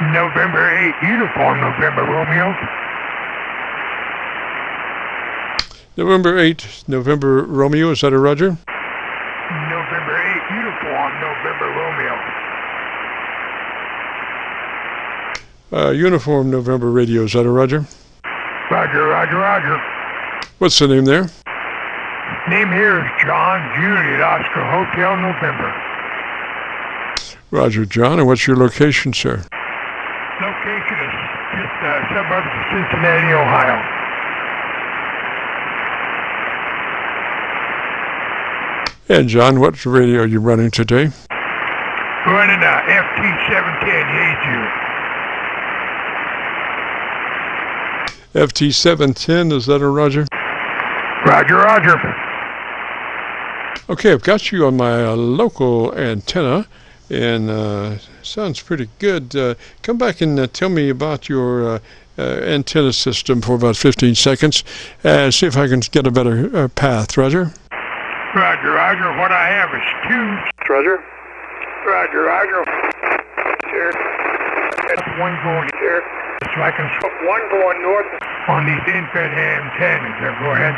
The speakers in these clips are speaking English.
November 8, uniform November Romeo. November 8, November Romeo, is that a Roger? November 8, uniform November Romeo. Uniform November radio, is that a Roger? Roger, roger, roger. What's the name there? Name here is John, Juliet, Oscar Hotel, November. Roger, John, and what's your location, sir? Location is just suburbs of Cincinnati, Ohio. And John, what radio are you running today? Running a FT-710 Yaesu. FT-710, is that a Roger? Roger, roger. Okay, I've got you on my local antenna, and sounds pretty good. Come back and tell me about your antenna system for about 15 seconds, and see if I can get a better path. Roger? Roger, roger. What I have is two. Roger? Roger, roger. Here. That's one going here. So I can put one going north on these infrared antennas. Go ahead.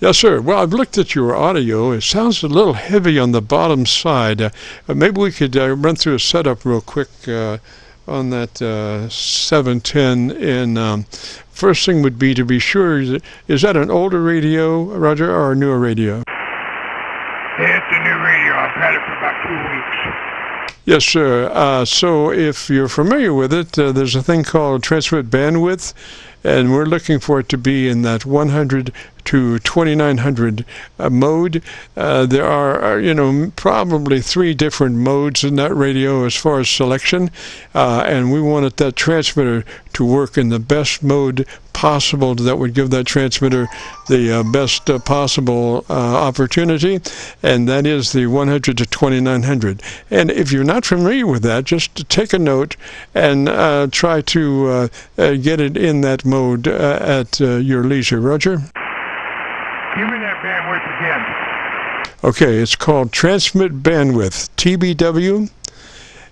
Yes, sir. Well, I've looked at your audio. It sounds a little heavy on the bottom side. Maybe we could run through a setup real quick on that 710. And first thing would be to be sure, is that an older radio, Roger, or a newer radio? It's a new radio. I've had it for about 2 weeks. Yes, sir. So if you're familiar with it, there's a thing called transmit bandwidth, and we're looking for it to be in that 100 to 2900 mode. There are, probably 3 different modes in that radio as far as selection, and we wanted that transmitter to work in the best mode possible that would give that transmitter the best possible opportunity, and that is the 100 to 2900. And if you're not familiar with that, just take a note and try to get it in that mode at your leisure. Roger? Give me that bandwidth again. Okay, it's called transmit bandwidth, TBW,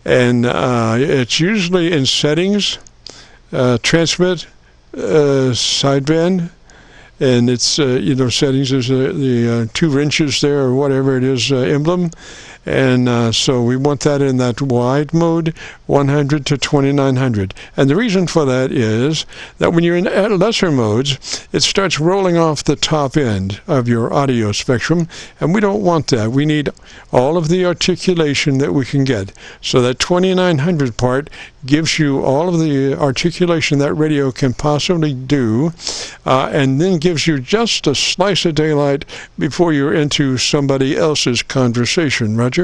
and it's usually in settings, transmit, sideband, and it's settings is the 2 wrenches there or whatever it is emblem, and so we want that in that wide mode, 100 to 2900. And the reason for that is that when you're in lesser modes, it starts rolling off the top end of your audio spectrum, and we don't want that. We need all of the articulation that we can get. So that 2900 part gives you all of the articulation that radio can possibly do, and then gives you just a slice of daylight before you're into somebody else's conversation. Roger?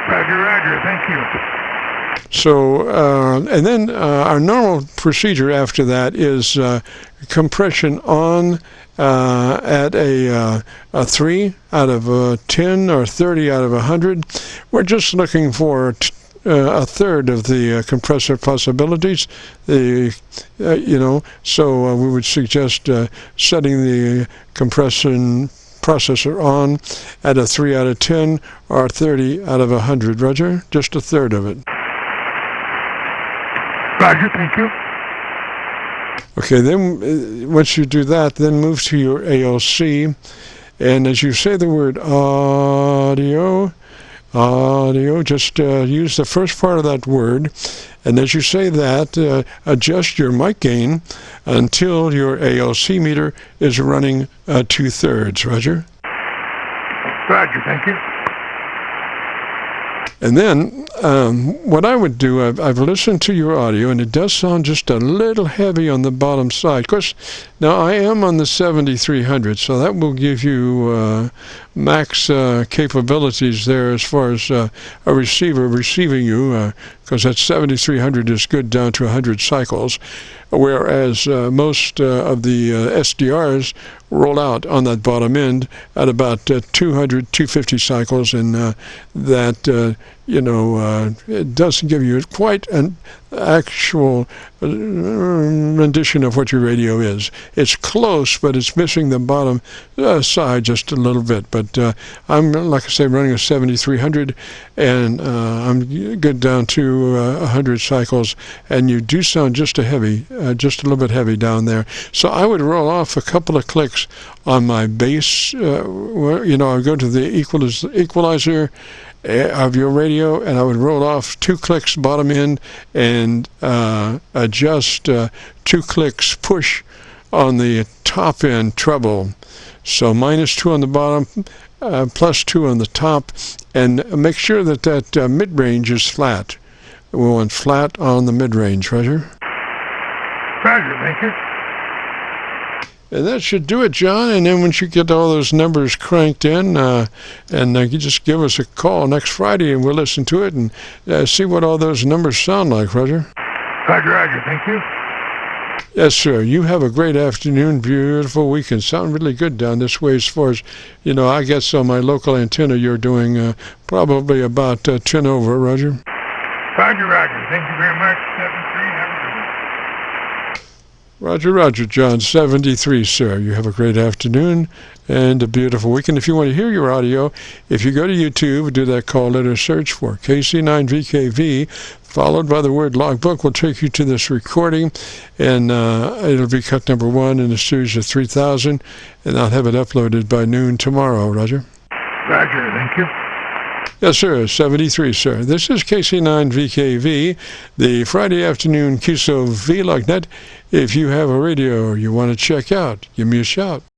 Roger, roger. Thank you. So, and then our normal procedure after that is compression on at a 3 out of 10 or 30 out of 100. We're just looking for a third of the compressor possibilities. So we would suggest setting the compression processor on at a 3 out of 10 or 30 out of 100. Roger? Just a third of it. Roger, thank you. Okay, then once you do that, then move to your ALC, and as you say the word audio, just use the first part of that word, and as you say that, adjust your mic gain until your ALC meter is running 2/3. Roger? Roger, thank you. And then what I would do, I've listened to your audio, and it does sound just a little heavy on the bottom side. Of course, now I am on the 7300, so that will give you max capabilities there as far as a receiver receiving you, because that 7300 is good down to 100 cycles, whereas most of the SDRs roll out on that bottom end at about 200, 250 cycles, and that it doesn't give you quite an actual rendition of what your radio is. It's close, but it's missing the bottom side just a little bit. But I'm, like I say, running a 7300, and I'm good down to 100 cycles, and you do sound just a little bit heavy down there. So I would roll off a couple of clicks on my bass. You know, I would go to the equalizer of your radio, and I would roll off 2 clicks bottom end and adjust 2 clicks push on the top end treble. So -2 on the bottom, +2 on the top, and make sure that that mid-range is flat. We want flat on the mid-range, Roger. Roger, thank you. And that should do it, John. And then once you get all those numbers cranked in, you just give us a call next Friday, and we'll listen to it and see what all those numbers sound like, Roger. Roger, thank you. Yes, sir. You have a great afternoon, beautiful weekend. Sound really good down this way as far as, you know, I guess on my local antenna you're doing probably about 10 over, Roger. Roger. Thank you very much. 73, have a good one. Roger, John, 73, sir. You have a great afternoon and a beautiful weekend. If you want to hear your audio, if you go to YouTube, do that call letter search for KC9VKV, followed by the word logbook, will take you to this recording, and it'll be cut number 1 in a series of 3,000, and I'll have it uploaded by noon tomorrow, Roger. Roger, thank you. Yes, sir, 73, sir. This is KC9VKV, the Friday afternoon Qso-Vlog net. If you have a radio you want to check out, give me a shout.